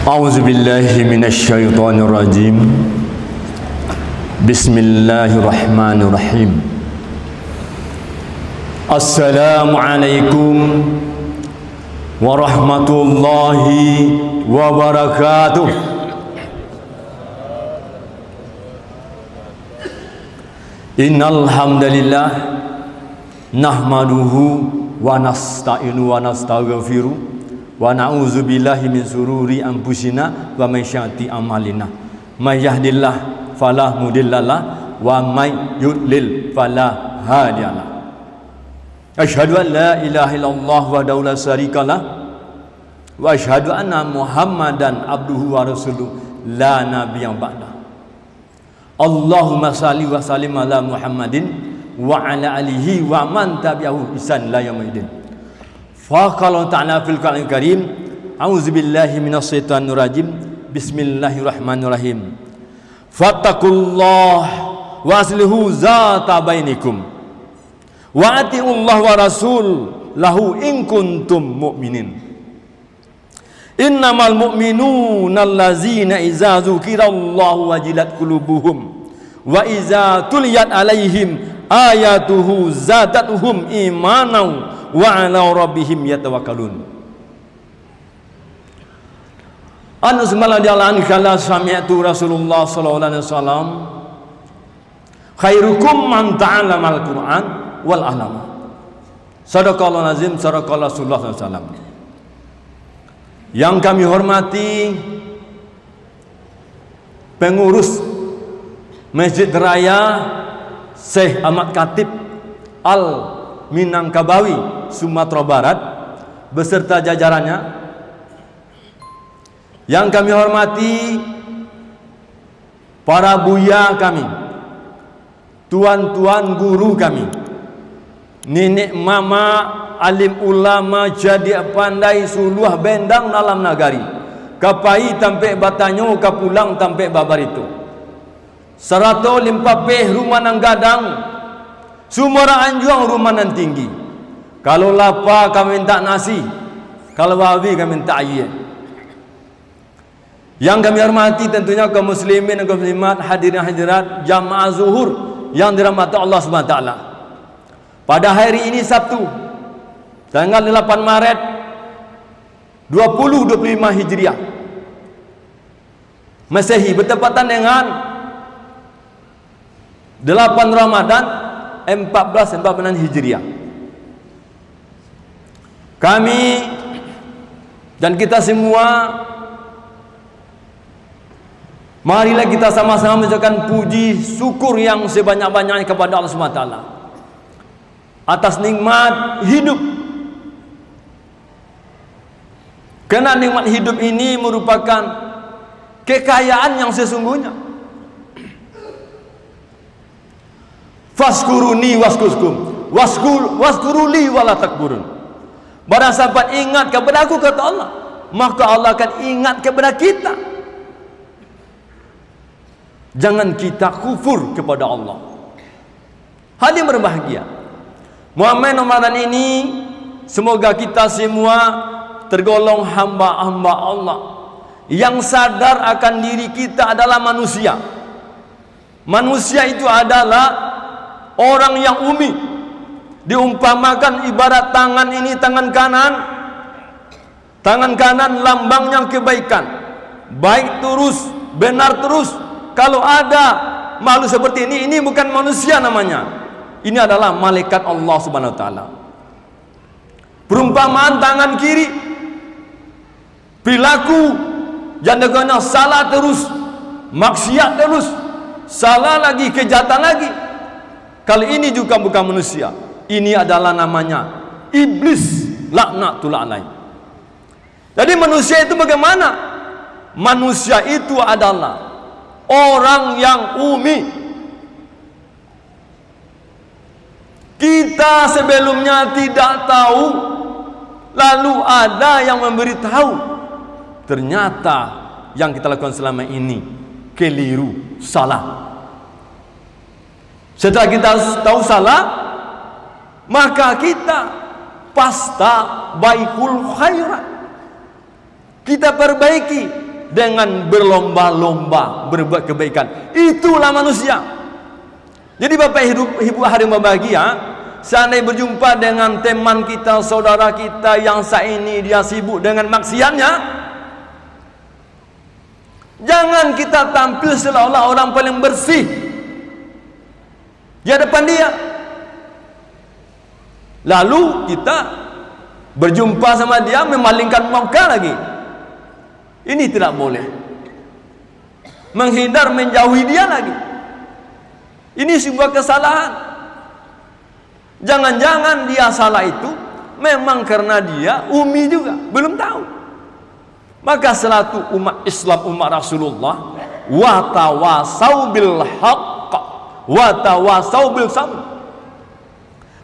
A'udzu billahi minasyaitonir rajim. Bismillahirrahmanirrahim. Assalamualaikum warahmatullahi wabarakatuh. Innal hamdalillah nahmaduhu wa nasta'inu wa nastaghfiruh wa na'udzu billahi min sururi anfusina wa min syarri amalina. May yahdihillahu fala mudhillalah wa may yudlil fala hadiyalah. Asyhadu an la ilaha illallah wahdahu la syarikalah wa asyhadu anna Muhammadan abduhu wa rasuluh la nabiyya ba'da. Allahumma shalli wa sallim ala Muhammadin wa ala alihi wa man tabi'ahu ihsan ila yaumil. Faqala ta'ala fil Qur'anil Karim, a'udzu billahi minasyaitonir rajim. Bismillahirrahmanirrahim. Fattaqullah wa aslihu zata bainikum wa atiullaha wa rasulahu in kuntum mu'minin. Innamal mu'minuna allazina idza dzukirallahu wajilat qulubuhum wa idza tuliyat alaihim ayatuhu zadatuhum imanan wa ala rabbihim yatawakkalun. Anas maladallan kala sami'tu Rasulullah sallallahu alaihi wasallam khairukum man ta'allama al-Qur'an wal 'allama. Sadaqallahu azim, sadaqallahu Rasulullah sallallahu alaihi wasallam. Yang kami hormati pengurus Masjid Raya Syekh Ahmad Khatib Al Minangkabawi Sumatera Barat beserta jajarannya, yang kami hormati para buya kami, tuan-tuan guru kami, nenek mama, alim ulama, jadi pandai suluh bendang dalam nagari, kapai tampe batanyo kapulang tampe babar itu, serato limpapeh rumah nang gadang, Sumara anjuang rumah nan tinggi. Kalau lapar kami minta nasi, kalau wawi kami minta air. Yang kami hormati tentunya kaum muslimin dan kaum muslimat, hadirin hadirat jamaah zuhur yang dirahmati Allah Subhanahu wa taala. Pada hari ini Sabtu tanggal 8 Maret 2025 Hijriah Masehi bertepatan dengan 8 Ramadan 1446 Hijriah. Kami dan kita semua, marilah kita sama-sama mengucapkan puji syukur yang sebanyak-banyaknya kepada Allah SWT atas nikmat hidup. Karena nikmat hidup ini merupakan kekayaan yang sesungguhnya. Faskuruni waskurkum waskuruli wala takburun. Barang sahabat ingat kepada aku, kata Allah, maka Allah akan ingat kepada kita. Jangan kita kufur kepada Allah. Hadirin berbahagia, Muhammad Ramadan ini semoga kita semua tergolong hamba-hamba Allah yang sadar akan diri kita adalah manusia. Manusia itu adalah orang yang umi, diumpamakan ibarat tangan ini, tangan kanan lambangnya kebaikan, baik terus, benar terus. Kalau ada makhluk seperti ini bukan manusia namanya, ini adalah malaikat Allah Subhanahu wa taala. Perumpamaan tangan kiri, perilaku jangan salah terus, maksiat terus, salah lagi, kejahatan lagi. Kali ini juga bukan manusia, ini adalah namanya iblis, laknatullah alaih. Jadi manusia itu bagaimana? Manusia itu adalah orang yang umi. Kita sebelumnya tidak tahu, lalu ada yang memberitahu. Ternyata yang kita lakukan selama ini keliru, salah. Setelah kita tahu salah, maka kita pasta baikul khairat, kita perbaiki dengan berlomba-lomba berbuat kebaikan. Itulah manusia. Jadi Bapak Ibu hari berbahagia, seandainya berjumpa dengan teman kita, saudara kita yang saat ini dia sibuk dengan maksiatnya, jangan kita tampil seolah-olah orang paling bersih di hadapan dia. Lalu kita berjumpa sama dia memalingkan muka lagi. Ini tidak boleh. Menghindar, menjauhi dia lagi. Ini sebuah kesalahan. Jangan-jangan dia salah itu memang karena dia umi juga, belum tahu. Maka selaku umat Islam, umat Rasulullah, wa tawasau bil haqq wa tawasau bil sabr.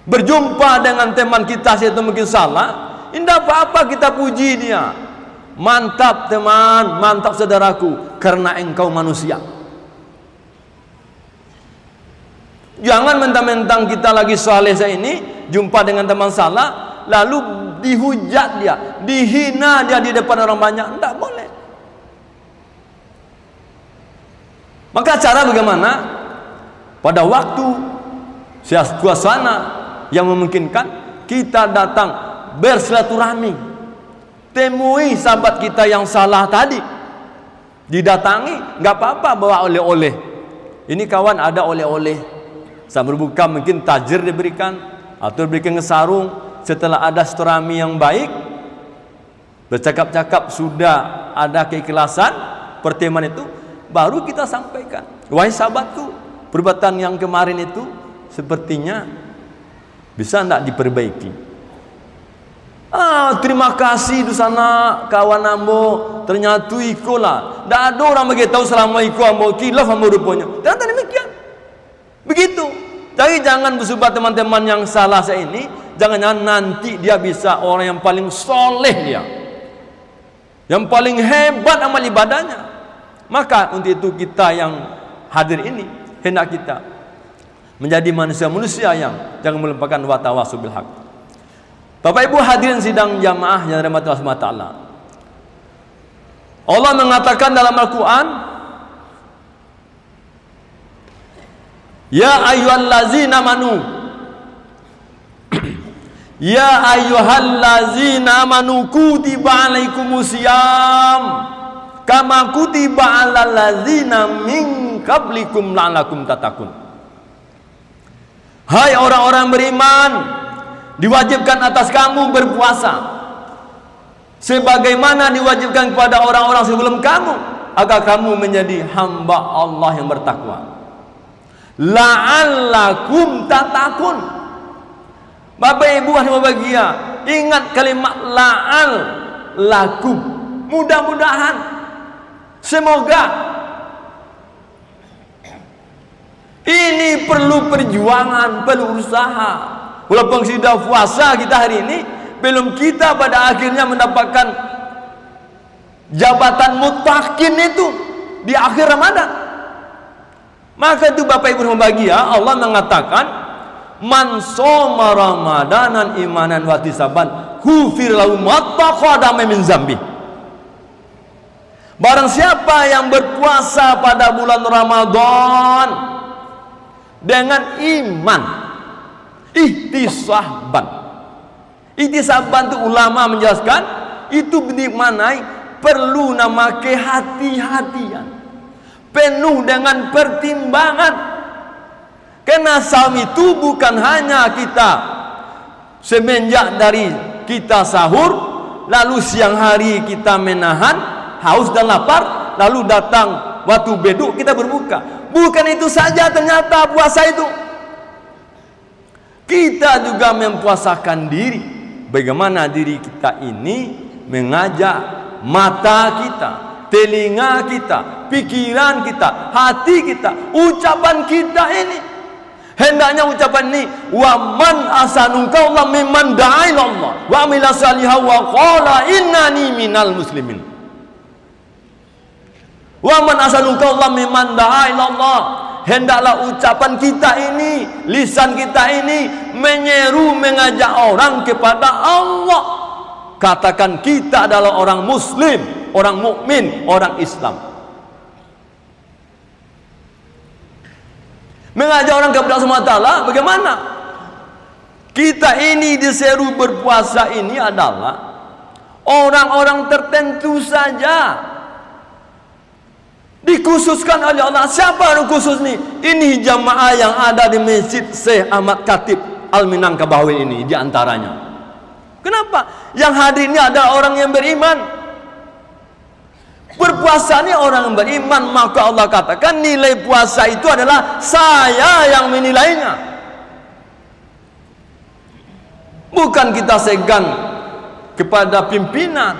Berjumpa dengan teman kita itu mungkin salah, tidak apa-apa kita puji dia. Mantap teman, mantap saudaraku, karena engkau manusia. Jangan mentang-mentang kita lagi saleh saya ini, jumpa dengan teman salah, lalu dihujat dia, dihina dia di depan orang banyak. Tidak boleh. Maka cara bagaimana? Pada waktu suasana yang memungkinkan, kita datang bersilaturahmi, temui sahabat kita yang salah tadi, didatangi, nggak apa-apa bawa oleh-oleh. Ini kawan ada oleh-oleh, sambil berbuka mungkin tajir diberikan atau diberikan sarung. Setelah ada silaturahmi yang baik, bercakap-cakap, sudah ada keikhlasan pertemuan itu, baru kita sampaikan, wahai sahabatku, perbuatan yang kemarin itu sepertinya bisa tidak diperbaiki. Terima kasih di sana kawan ambo, ternyata ikolah. Tidak ada orang beritahu selama iko ambo kilaf ambo rupanya. Ternyata demikian. Begitu. Jadi jangan bersubat teman-teman yang salah saya ini. Jangan nanti dia bisa orang yang paling soleh dia, yang paling hebat amal ibadahnya. Maka untuk itu kita yang hadir ini hendak kita menjadi manusia-manusia yang jangan melupakan wa tawasau bil haq. Bapak Ibu hadirin sidang jamaah yang dirahmati Allah Subhanahu wa taala. Allah mengatakan dalam Al-Qur'an, ya ayyuhallazina amanu ya ayyuhallazina amanu kutiba alaikumusiyam kama kutiba alal ladzina min qablikum la'allakum tattaqun. Hai orang-orang beriman, diwajibkan atas kamu berpuasa sebagaimana diwajibkan kepada orang-orang sebelum kamu, agar kamu menjadi hamba Allah yang bertakwa. La'allakum tattaqun. Bapak Ibu yang berbahagia, ingat kalimat la'al lakum. Mudah-mudahan, semoga. Ini perlu perjuangan, perlu usaha. Walaupun sudah puasa kita hari ini, belum kita pada akhirnya mendapatkan jabatan muttaqin itu di akhir Ramadan. Maka itu Bapak Ibu yang berbahagia, Allah mengatakan, man shoma ramadanan imanan wa ihtisaban ghufir lahu ma taqaddama min dzambi. Barang siapa yang berpuasa pada bulan Ramadan dengan iman, ihtisaban. Ihtisaban itu ulama menjelaskan, itu dimaknai perlu nama kehati-hatian, penuh dengan pertimbangan. Karena saum itu bukan hanya kita semenjak dari kita sahur, lalu siang hari kita menahan haus dan lapar, lalu datang waktu beduk kita berbuka. Bukan itu saja ternyata puasa itu. Kita juga mempuasakan diri. Bagaimana diri kita ini mengajak mata kita, telinga kita, pikiran kita, hati kita, ucapan kita ini. Hendaknya ucapan ini, wa man asanu qawlan mimman da'a ila Allah wa amila salihan wa qala innani minal muslimin. Wa man asanu qawlan mimman da'a ila Allah. Hendaklah ucapan kita ini, lisan kita ini menyeru, mengajak orang kepada Allah. Katakan kita adalah orang muslim, orang mukmin, orang Islam. Mengajak orang kepada Allah SWT, bagaimana? Kita ini diseru berpuasa ini adalah orang-orang tertentu saja, dikhususkan oleh Allah. Siapa yang khusus nih? Ini jamaah yang ada di Masjid Syekh Ahmad Khatib Al-Minangkabawi ini diantaranya. Kenapa? Yang hadir ini adalah orang yang beriman. Berpuasa ini orang yang beriman, maka Allah katakan nilai puasa itu adalah saya yang menilainya. Bukan kita segan kepada pimpinan,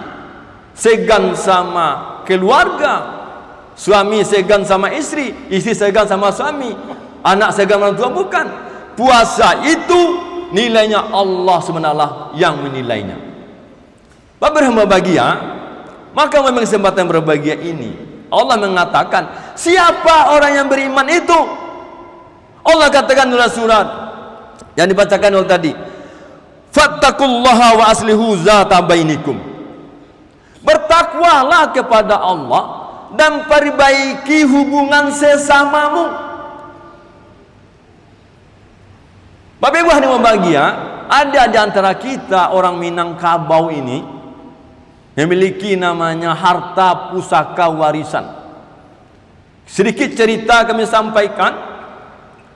segan sama keluarga, suami segan sama istri, istri segan sama suami, anak segan orang tua. Bukan. Puasa itu nilainya Allah SWT yang menilainya. Bapak berbahagia, maka memang kesempatan berbahagia ini Allah mengatakan siapa orang yang beriman itu. Allah katakan dalam surat yang dibacakan oleh tadi, fattaqullaha wa aslihu zata bainikum. Bertakwalah kepada Allah dan perbaiki hubungan sesamamu. Bapak Ibu hadirin berbahagia, ada di antara kita orang Minangkabau ini memiliki namanya harta pusaka warisan. Sedikit cerita kami sampaikan,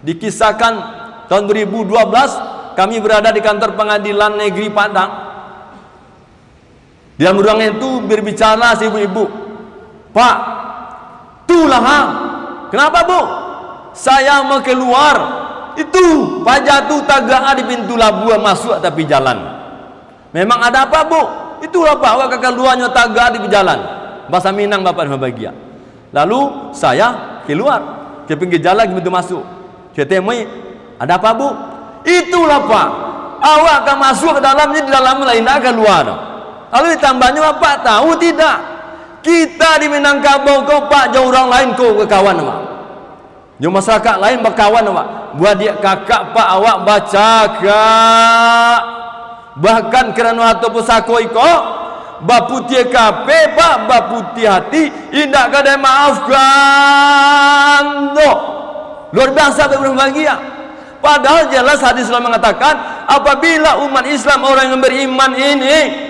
dikisahkan tahun 2012 kami berada di kantor pengadilan negeri Padang. Di dalam ruangan itu berbicara si ibu-ibu, Pak, itulah kenapa Bu? Saya mau keluar, itu Pak jatuh tagaan di pintu labuan masuk tapi jalan. Memang ada apa Bu? Itulah Pak, awak kakak luarnya tagaan di jalan. Bahasa Minang Bapak bahagia. Lalu saya keluar ke pinggir jalan begitu masuk. Saya temui, ada apa Bu? Itulah Pak, awak akan masuk ke dalamnya, di dalam lain akan keluar. Lalu ditambahnya Bapak tahu tidak? Kita di Minangkabau kau Pak, jauh orang lain kau berkawan Pak. Jauh masyarakat lain berkawan Pak. Buat dia kakak Pak awak baca kak. Bahkan kerana atau pusako iko baputi kape Pak, baputi hati indak kada maafkan doh. Luar biasa berbahagia. Padahal jelas hadis Islam mengatakan apabila umat Islam orang yang beriman ini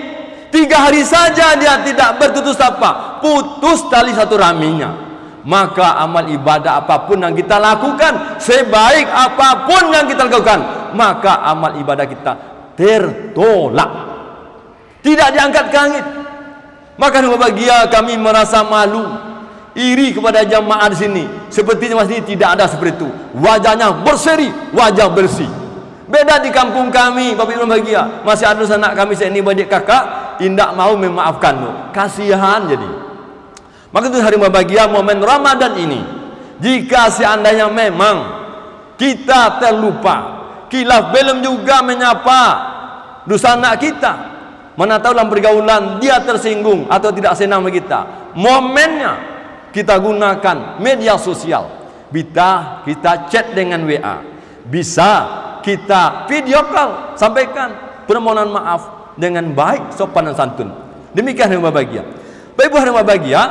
3 hari saja dia tidak bertutur sapa, putus tali satu raminya, maka amal ibadah apapun yang kita lakukan, sebaik apapun yang kita lakukan, maka amal ibadah kita tertolak, tidak diangkat ke langit. Maka bahagia kami merasa malu, iri kepada jamaah di sini. Sepertinya masih tidak ada seperti itu. Wajahnya berseri, wajah bersih. Beda di kampung kami, Bapak Ibu bahagia. Masih ada anak kami ini adik kakak tidak mau memaafkan. Kasihan jadi. Maka itu hari bahagia momen Ramadan ini. Jika seandainya memang kita terlupa, kita belum juga menyapa dosa anak kita, mana tahu dalam pergaulan dia tersinggung atau tidak senang sama kita, momennya kita gunakan media sosial. Bisa kita chat dengan WA, bisa kita video call, sampaikan permohonan maaf dengan baik, sopan dan santun. Demikian yang bahagia. Baik Ibu yang bahagia,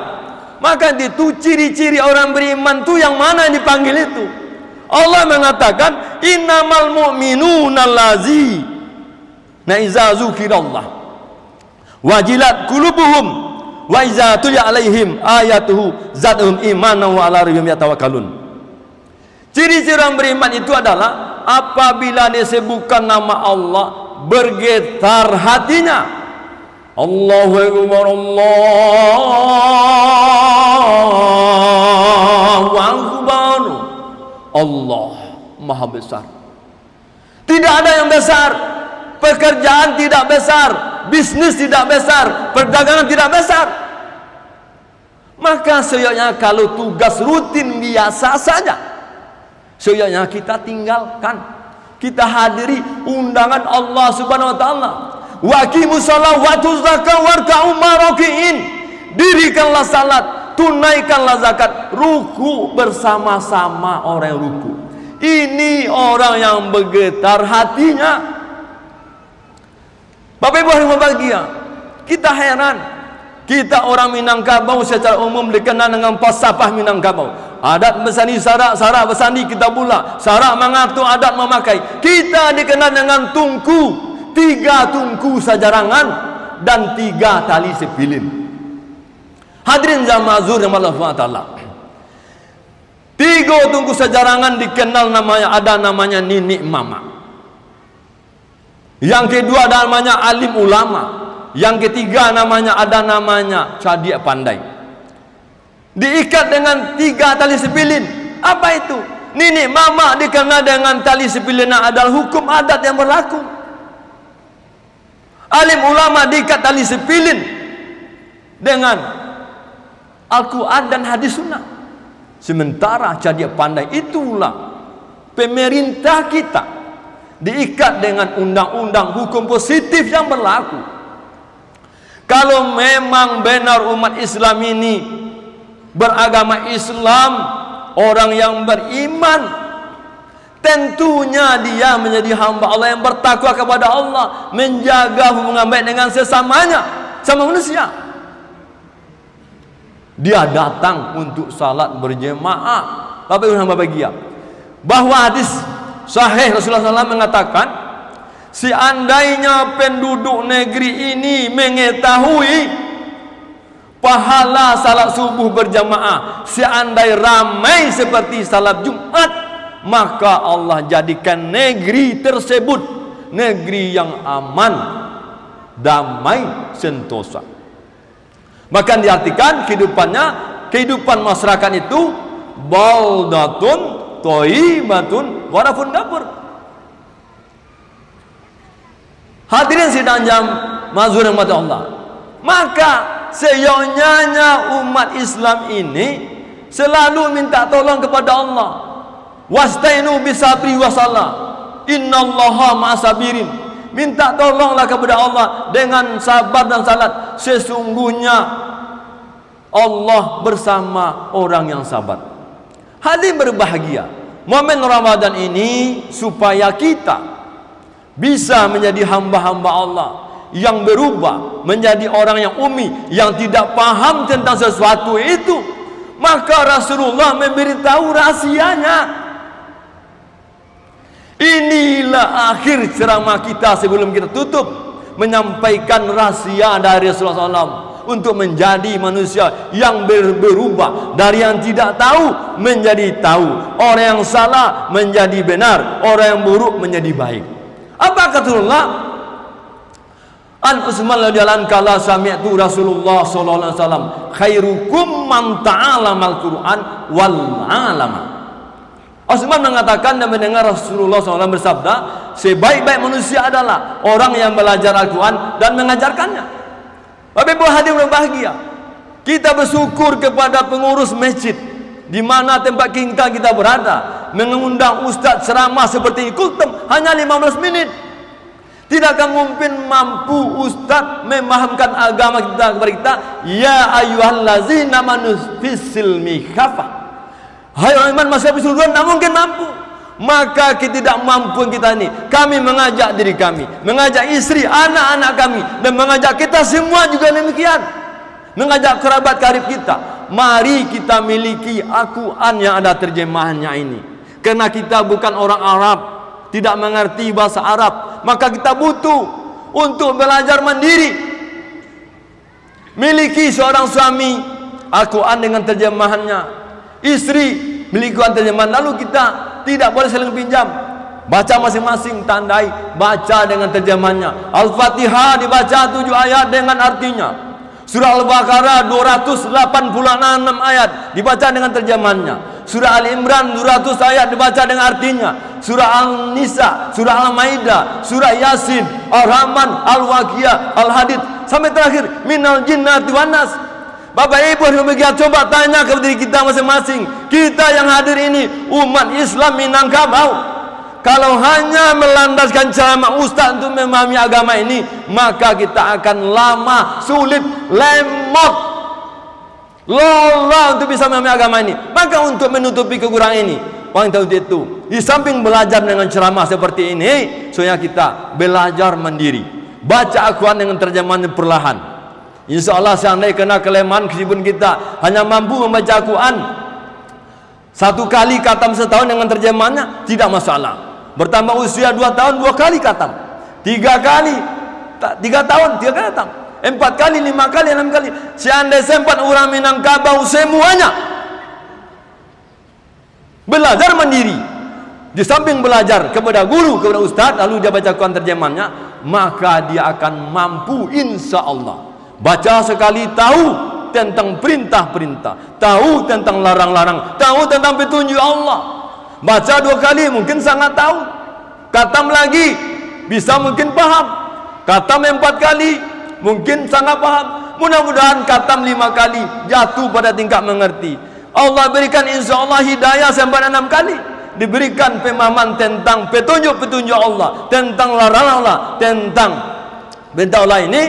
maka itu ciri-ciri orang beriman itu yang mana yang dipanggil itu. Allah mengatakan innamal mu'minuna allazina iza dzukirallah wajilat qulubuhum wa iza tuliyat alaihim ayatuhu zadahum imanan wa ala rabbihim yatawakkalun. Ciri-ciri orang beriman itu adalah apabila disebutkan nama Allah bergetar hatinya. Allahu akbar, Allahu akbar. Allah Maha besar. Tidak ada yang besar. Pekerjaan tidak besar, bisnis tidak besar, perdagangan tidak besar. Maka seyogyanya kalau tugas rutin biasa saja, seyogyanya kita tinggalkan. Kita hadiri undangan Allah Subhanahu wa taala. Wa aqimus shalah wa atuz zakah warka'u marakiin. Dirikanlah salat, tunaikanlah zakat, ruku bersama-sama orang yang ruku. Ini orang yang bergetar hatinya. Bapak Ibu yang bahagia, kita heran Kita orang Minangkabau secara umum dikenal dengan falsafah Minangkabau. Adat bersandi sarak, sarak bersandi kita pula. Sarak mengatur, adat memakai. Kita dikenal dengan tungku. 3 tungku sajarangan dan 3 tali sepilin. Hadirin jamaah zuhur yang Allah SWT. 3 tungku sajarangan dikenal namanya, ada namanya Nini Mama. Yang kedua ada namanya alim ulama. Yang ketiga namanya ada namanya cadia pandai. Diikat dengan 3 tali sepilin. Apa itu? Nini Mama dikenal dengan tali sepilin adalah hukum adat yang berlaku. Alim ulama diikat tali sepilin dengan Al-Quran dan hadis sunnah. Sementara cadia pandai itulah pemerintah kita diikat dengan undang-undang hukum positif yang berlaku. Kalau memang benar umat Islam ini beragama Islam, orang yang beriman, tentunya dia menjadi hamba Allah yang bertakwa kepada Allah, menjaga hubungan baik dengan sesamanya, sama manusia. Dia datang untuk salat berjemaah. Bapak Ibu hamba bahagia, bahwa hadis sahih Rasulullah SAW mengatakan, seandainya penduduk negeri ini mengetahui pahala salat subuh berjamaah seandainya ramai seperti salat Jumat, maka Allah jadikan negeri tersebut negeri yang aman, damai, sentosa. Bahkan diartikan kehidupan masyarakat itu baldatun thayyibatun wa rafun gafur. Hadirin sidang jam mazhur yang mati Allah. Maka seyogyanya umat Islam ini selalu minta tolong kepada Allah. Wastainu bisabri wasalah. Innallaha ma'asabirin. Minta tolonglah kepada Allah dengan sabar dan salat. Sesungguhnya Allah bersama orang yang sabar. Hadirin berbahagia, momen Ramadan ini supaya kita bisa menjadi hamba-hamba Allah yang berubah menjadi orang yang ummi, yang tidak paham tentang sesuatu itu, maka Rasulullah memberitahu rahasianya. Inilah akhir ceramah kita sebelum kita tutup, menyampaikan rahasia dari Rasulullah SAW untuk menjadi manusia yang berubah dari yang tidak tahu menjadi tahu, orang yang salah menjadi benar, orang yang buruk menjadi baik. Apa kata Rasulullah? An Utsman radhiyallahu anhu kala sami'tu Rasulullah sallallahu alaihi wasallam khairukum man ta'alamal Qur'an wal 'alama. Utsman mengatakan dan mendengar Rasulullah SAW bersabda, sebaik-baik manusia adalah orang yang belajar Al-Quran dan mengajarkannya. Bapak Ibu hadirin berbahagia, kita bersyukur kepada pengurus masjid di mana tempat kita berada, mengundang ustaz ceramah seperti ini. Kultum hanya 15 menit. Tidakkah mungkin mampu ustaz memahamkan agama kita kepada kita? Ya ayyuhallazina amanu fis-silmi khafah. Hai orang iman masih bersuruhan, tak mungkin mampu. Maka ketidakmampuan kita ini, kami mengajak diri kami, mengajak istri, anak-anak kami, dan mengajak kita semua juga demikian, mengajak kerabat karib kita. Mari kita miliki Al-Quran yang ada terjemahannya ini. Karena kita bukan orang Arab, tidak mengerti bahasa Arab, maka kita butuh untuk belajar mandiri. Miliki seorang suami Al-Quran dengan terjemahannya, istri miliki Al-Quran terjemahan, lalu kita tidak boleh saling pinjam. Baca masing-masing, tandai, baca dengan terjemahannya. Al-Fatihah dibaca 7 ayat dengan artinya. Surah Al-Baqarah 286 ayat dibaca dengan terjemahannya. Surah Al-Imran 200 ayat dibaca dengan artinya. Surah Al-Nisa, Surah Al-Maidah, Surah Yasin, Al-Rahman, Al-Waqiah, Al-Hadid, sampai terakhir Minal Jinnati wan Nas. Bapak Ibu demikian, coba tanya kepada diri kita masing-masing. Kita yang hadir ini umat Islam Minangkabau. Kalau hanya melandaskan ceramah ustaz untuk memahami agama ini, maka kita akan lama, sulit, lemot, lelah untuk bisa memahami agama ini. Maka untuk menutupi kekurangan ini, orang tahu itu, di samping belajar dengan ceramah seperti ini, soalnya kita belajar mandiri, baca Al-Quran dengan terjemahan perlahan. InsyaAllah seandainya kena kelemahan kesibukan kita hanya mampu membaca Quran 1 kali khatam setahun dengan terjemahannya, tidak masalah. Bertambah usia 2 tahun 2 kali khatam, 3 kali 3 tahun 3 kali khatam, 4 kali 5 kali 6 kali. Seandainya sempat orang Minangkabau semuanya belajar mandiri, di samping belajar kepada guru, kepada ustaz, lalu dia baca Quran terjemahannya, maka dia akan mampu insya Allah. Baca sekali tahu tentang perintah-perintah, tahu tentang larang-larang, tahu tentang petunjuk Allah. Baca 2 kali mungkin sangat tahu, khatam lagi bisa mungkin paham, khatam 4 kali mungkin sangat paham, mudah-mudahan khatam 5 kali jatuh pada tingkat mengerti. Allah berikan insya Allah hidayah sampai 6 kali, diberikan pemahaman tentang petunjuk-petunjuk Allah, tentang larang Allah, tentang perintah Allah ini,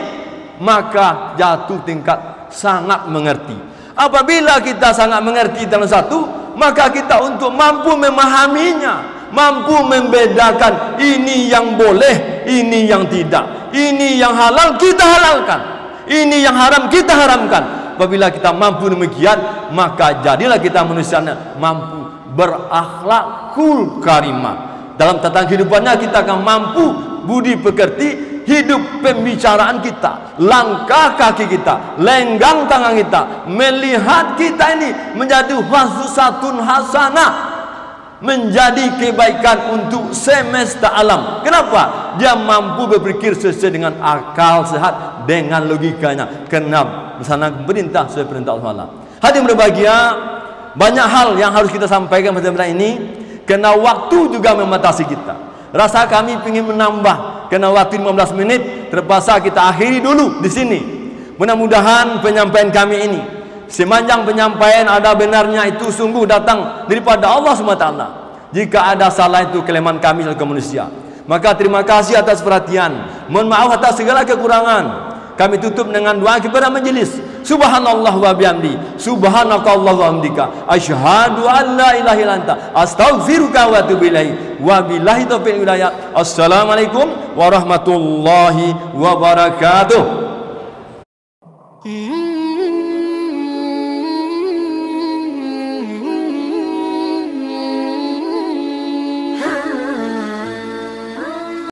maka jatuh tingkat sangat mengerti. Apabila kita sangat mengerti dalam satu, maka kita untuk mampu memahaminya, mampu membedakan ini yang boleh, ini yang tidak, ini yang halal kita halalkan, ini yang haram kita haramkan. Apabila kita mampu demikian, maka jadilah kita manusia mampu berakhlakul karimah. Dalam tata kehidupannya kita akan mampu budi pekerti, hidup pembicaraan kita, langkah kaki kita, lenggang tangan kita, melihat kita ini menjadi hasatun hasanah, menjadi kebaikan untuk semesta alam. Kenapa? Dia mampu berpikir sesuai dengan akal sehat, dengan logikanya, kena melaksanakan perintah sesuai perintah Allah. Hadirin berbahagia, banyak hal yang harus kita sampaikan pada malam ini, karena waktu juga membatasi kita. Rasa kami ingin menambah, karena waktu 15 menit terpaksa kita akhiri dulu di sini. Mudah-mudahan penyampaian kami ini, sepanjang penyampaian ada benarnya, itu sungguh datang daripada Allah SWT. Jika ada salah itu kelemahan kami sebagai manusia, maka terima kasih atas perhatian, mohon maaf atas segala kekurangan. Kami tutup dengan doa kepada majelis. Subhanallah wa bihamdi, subhanakallah wa hamdika, asyhadu an la ilaha illa anta, astaghfiruka wa atubu ilaik. Wa billahi taufiq hidayah. Assalamualaikum warahmatullahi wabarakatuh.